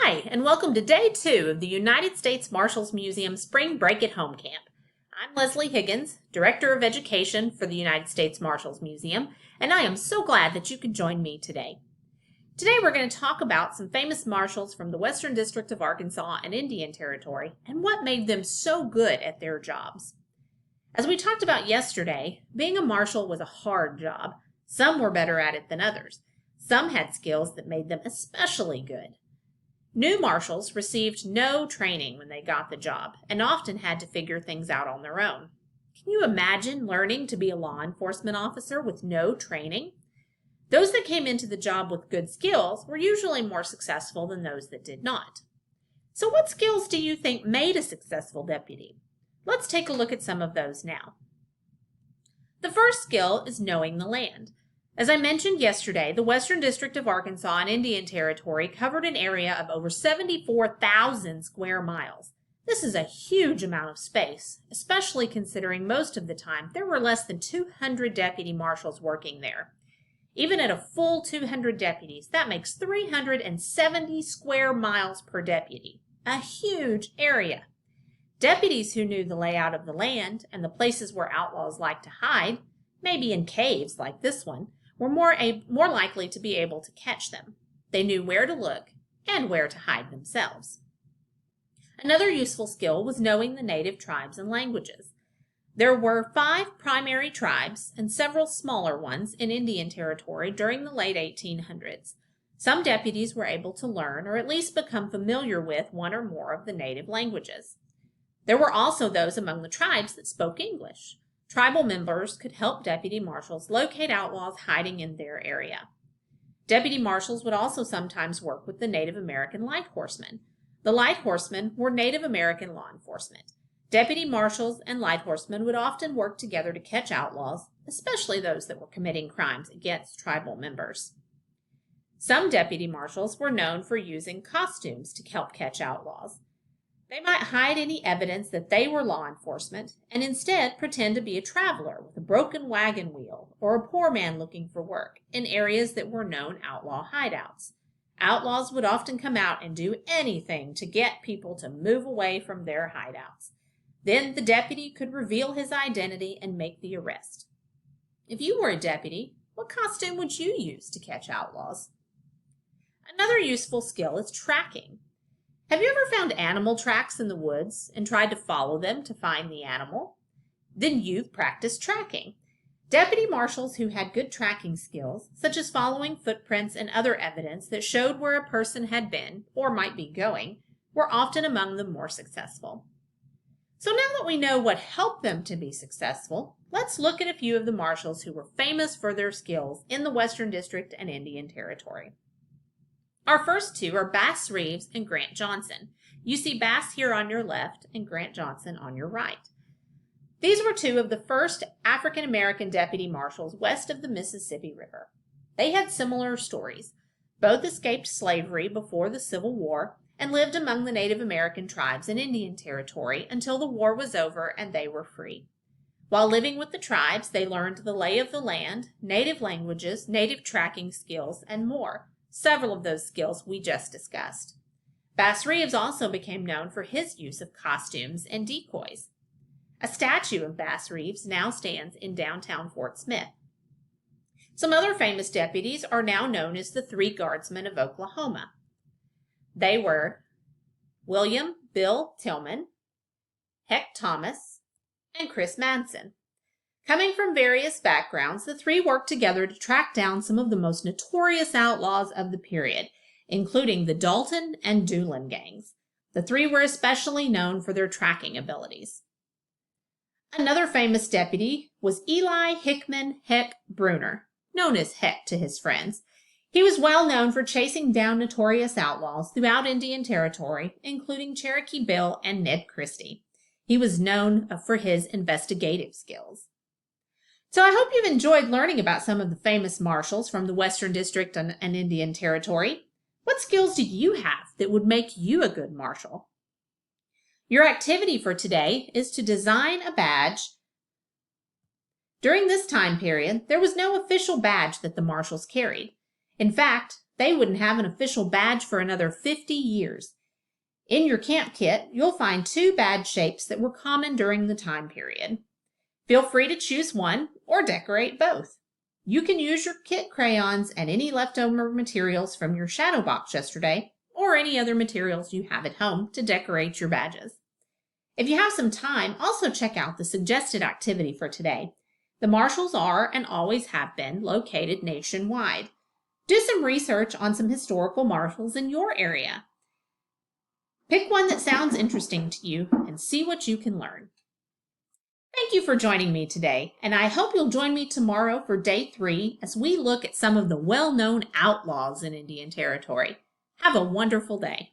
Hi, and welcome to Day 2 of the United States Marshals Museum Spring Break at Home Camp. I'm Leslie Higgins, Director of Education for the United States Marshals Museum, and I am so glad that you could join me today. Today we're going to talk about some famous marshals from the Western District of Arkansas and Indian Territory and what made them so good at their jobs. As we talked about yesterday, being a marshal was a hard job. Some were better at it than others. Some had skills that made them especially good. New marshals received no training when they got the job and often had to figure things out on their own. Can you imagine learning to be a law enforcement officer with no training? Those that came into the job with good skills were usually more successful than those that did not. So what skills do you think made a successful deputy? Let's take a look at some of those now. The first skill is knowing the land. As I mentioned yesterday, the Western District of Arkansas and Indian Territory covered an area of over 74,000 square miles. This is a huge amount of space, especially considering most of the time there were less than 200 deputy marshals working there. Even at a full 200 deputies, that makes 370 square miles per deputy, a huge area. Deputies who knew the layout of the land and the places where outlaws like to hide, maybe in caves like this one, were more likely to be able to catch them. They knew where to look and where to hide themselves. Another useful skill was knowing the native tribes and languages. There were 5 primary tribes and several smaller ones in Indian Territory during the late 1800s. Some deputies were able to learn or at least become familiar with one or more of the native languages. There were also those among the tribes that spoke English. Tribal members could help deputy marshals locate outlaws hiding in their area. Deputy marshals would also sometimes work with the Native American light horsemen. The light horsemen were Native American law enforcement. Deputy marshals and light horsemen would often work together to catch outlaws, especially those that were committing crimes against tribal members. Some deputy marshals were known for using costumes to help catch outlaws. They might hide any evidence that they were law enforcement and instead pretend to be a traveler with a broken wagon wheel or a poor man looking for work in areas that were known outlaw hideouts. Outlaws would often come out and do anything to get people to move away from their hideouts. Then the deputy could reveal his identity and make the arrest. If you were a deputy, what costume would you use to catch outlaws? Another useful skill is tracking. Have you ever found animal tracks in the woods and tried to follow them to find the animal? Then you've practiced tracking. Deputy marshals who had good tracking skills, such as following footprints and other evidence that showed where a person had been or might be going, were often among the more successful. So now that we know what helped them to be successful, let's look at a few of the marshals who were famous for their skills in the Western District and Indian Territory. Our first two are Bass Reeves and Grant Johnson. You see Bass here on your left and Grant Johnson on your right. These were two of the first African American deputy marshals west of the Mississippi River. They had similar stories. Both escaped slavery before the Civil War and lived among the Native American tribes in Indian Territory until the war was over and they were free. While living with the tribes, they learned the lay of the land, native languages, native tracking skills, and more. Several of those skills we just discussed. Bass Reeves also became known for his use of costumes and decoys. A statue of Bass Reeves now stands in downtown Fort Smith. Some other famous deputies are now known as the Three Guardsmen of Oklahoma. They were William Bill Tillman, Heck Thomas, and Chris Manson. Coming from various backgrounds, the three worked together to track down some of the most notorious outlaws of the period, including the Dalton and Doolin gangs. The three were especially known for their tracking abilities. Another famous deputy was Eli Hickman Heck Bruner, known as Heck to his friends. He was well known for chasing down notorious outlaws throughout Indian Territory, including Cherokee Bill and Ned Christie. He was known for his investigative skills. So I hope you've enjoyed learning about some of the famous marshals from the Western District and Indian Territory. What skills do you have that would make you a good marshal? Your activity for today is to design a badge. During this time period, there was no official badge that the marshals carried. In fact, they wouldn't have an official badge for another 50 years. In your camp kit, you'll find 2 badge shapes that were common during the time period. Feel free to choose one or decorate both. You can use your kit crayons and any leftover materials from your shadow box yesterday or any other materials you have at home to decorate your badges. If you have some time, also check out the suggested activity for today. The marshals are and always have been located nationwide. Do some research on some historical marshals in your area. Pick one that sounds interesting to you and see what you can learn. Thank you for joining me today, and I hope you'll join me tomorrow for day 3 as we look at some of the well-known outlaws in Indian Territory. Have a wonderful day.